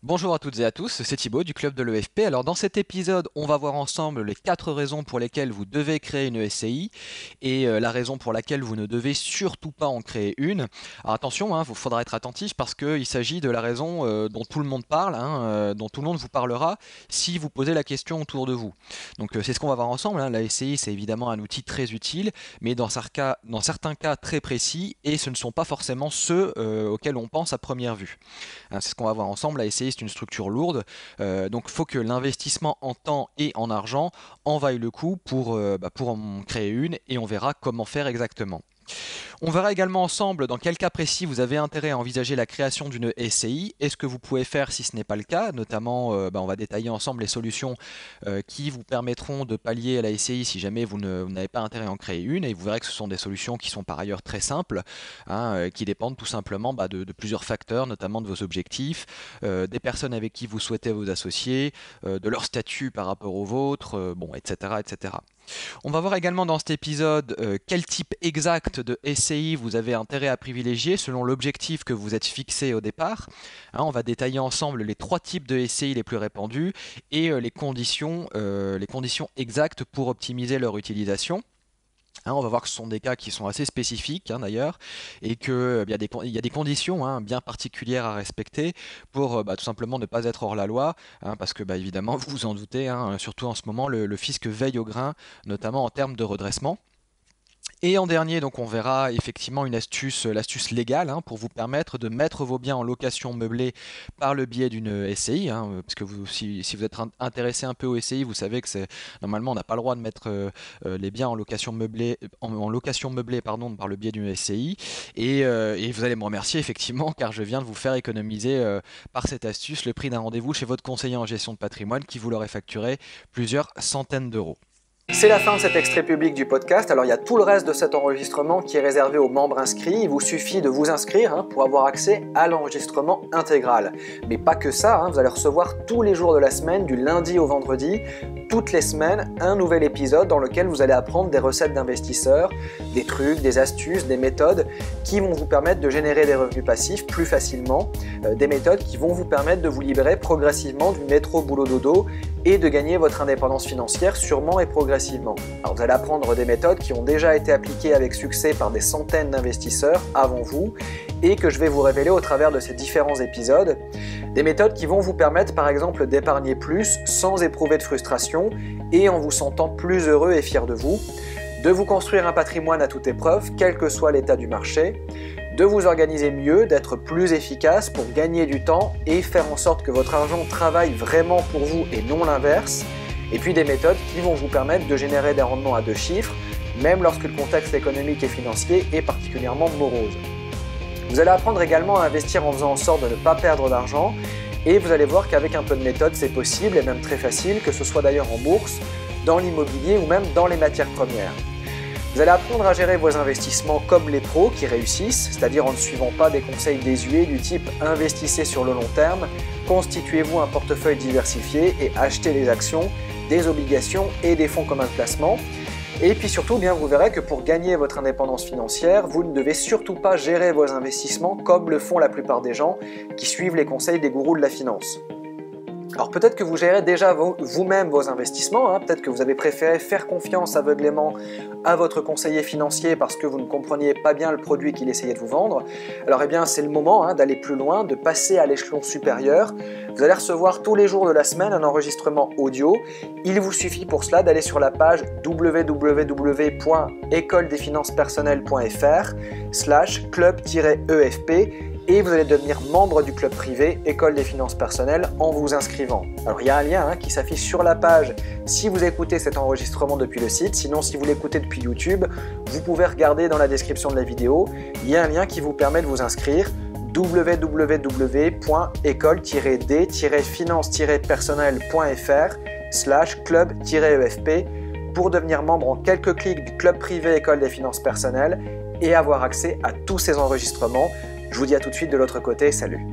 Bonjour à toutes et à tous, c'est Thibaut du club de l'EFP. Alors dans cet épisode, on va voir ensemble les 4 raisons pour lesquelles vous devez créer une SCI et la raison pour laquelle vous ne devez surtout pas en créer une. Alors attention, il faudra être attentif parce qu'il s'agit de la raison dont tout le monde parle, dont tout le monde vous parlera si vous posez la question autour de vous. Donc c'est ce qu'on va voir ensemble, hein. La SCI c'est évidemment un outil très utile, mais dans certains cas très précis et ce ne sont pas forcément ceux auxquels on pense à première vue. Hein, c'est ce qu'on va voir ensemble. La SCI, c'est une structure lourde. Donc, il faut que l'investissement en temps et en argent en vaille le coup pour en créer une et on verra comment faire exactement. On verra également ensemble dans quel cas précis vous avez intérêt à envisager la création d'une SCI et ce que vous pouvez faire si ce n'est pas le cas. Notamment, on va détailler ensemble les solutions qui vous permettront de pallier à la SCI si jamais vous n'avez pas intérêt à en créer une. Et vous verrez que ce sont des solutions qui sont par ailleurs très simples, qui dépendent tout simplement de plusieurs facteurs, notamment de vos objectifs, des personnes avec qui vous souhaitez vous associer, de leur statut par rapport au vôtre, etc., etc. On va voir également dans cet épisode quel type exact de SCI vous avez intérêt à privilégier selon l'objectif que vous êtes fixé au départ. On va détailler ensemble les 3 types de SCI les plus répandus et les conditions exactes pour optimiser leur utilisation. On va voir que ce sont des cas qui sont assez spécifiques d'ailleurs et qu'il y a des conditions bien particulières à respecter pour tout simplement ne pas être hors la loi, parce que évidemment vous vous en doutez, surtout en ce moment le fisc veille au grain, notamment en termes de redressement. Et en dernier, donc, on verra effectivement l'astuce légale pour vous permettre de mettre vos biens en location meublée par le biais d'une SCI. Parce que si vous êtes intéressé un peu au SCI, vous savez que normalement on n'a pas le droit de mettre les biens en location meublée, pardon, par le biais d'une SCI. Et vous allez me remercier effectivement car je viens de vous faire économiser par cette astuce le prix d'un rendez-vous chez votre conseiller en gestion de patrimoine qui vous l'aurait facturé plusieurs centaines d'euros. C'est la fin de cet extrait public du podcast. Alors il y a tout le reste de cet enregistrement qui est réservé aux membres inscrits. Il vous suffit de vous inscrire pour avoir accès à l'enregistrement intégral. Mais pas que ça, vous allez recevoir tous les jours de la semaine, du lundi au vendredi, toutes les semaines, un nouvel épisode dans lequel vous allez apprendre des recettes d'investisseurs, des trucs, des astuces, des méthodes qui vont vous permettre de générer des revenus passifs plus facilement, des méthodes qui vont vous permettre de vous libérer progressivement du métro boulot dodo et de gagner votre indépendance financière sûrement et progressivement. Alors vous allez apprendre des méthodes qui ont déjà été appliquées avec succès par des centaines d'investisseurs avant vous et que je vais vous révéler au travers de ces différents épisodes. Des méthodes qui vont vous permettre par exemple d'épargner plus sans éprouver de frustration et en vous sentant plus heureux et fier de vous construire un patrimoine à toute épreuve, quel que soit l'état du marché, de vous organiser mieux, d'être plus efficace pour gagner du temps et faire en sorte que votre argent travaille vraiment pour vous et non l'inverse. Et puis des méthodes qui vont vous permettre de générer des rendements à 2 chiffres, même lorsque le contexte économique et financier est particulièrement morose. Vous allez apprendre également à investir en faisant en sorte de ne pas perdre d'argent, et vous allez voir qu'avec un peu de méthode, c'est possible, et même très facile, que ce soit d'ailleurs en bourse, dans l'immobilier ou même dans les matières premières. Vous allez apprendre à gérer vos investissements comme les pros qui réussissent, c'est-à-dire en ne suivant pas des conseils désuets du type « investissez sur le long terme », constituez-vous un portefeuille diversifié et achetez des actions, des obligations et des fonds communs de placement. Et puis surtout, vous verrez que pour gagner votre indépendance financière, vous ne devez surtout pas gérer vos investissements comme le font la plupart des gens qui suivent les conseils des gourous de la finance. Alors peut-être que vous gérez déjà vous-même vos investissements, peut-être que vous avez préféré faire confiance aveuglément à votre conseiller financier parce que vous ne compreniez pas bien le produit qu'il essayait de vous vendre. Alors c'est le moment d'aller plus loin, de passer à l'échelon supérieur. Vous allez recevoir tous les jours de la semaine un enregistrement audio. Il vous suffit pour cela d'aller sur la page www.écoledesfinances-personnelles.fr/club-EFP et vous allez devenir membre du club privé École des finances personnelles en vous inscrivant. Alors il y a un lien qui s'affiche sur la page si vous écoutez cet enregistrement depuis le site, sinon si vous l'écoutez depuis YouTube, vous pouvez regarder dans la description de la vidéo, il y a un lien qui vous permet de vous inscrire www.école-des-finances-personnelles.fr/club-EFP pour devenir membre en quelques clics du club privé École des finances personnelles et avoir accès à tous ces enregistrements. Je vous dis à tout de suite de l'autre côté, salut!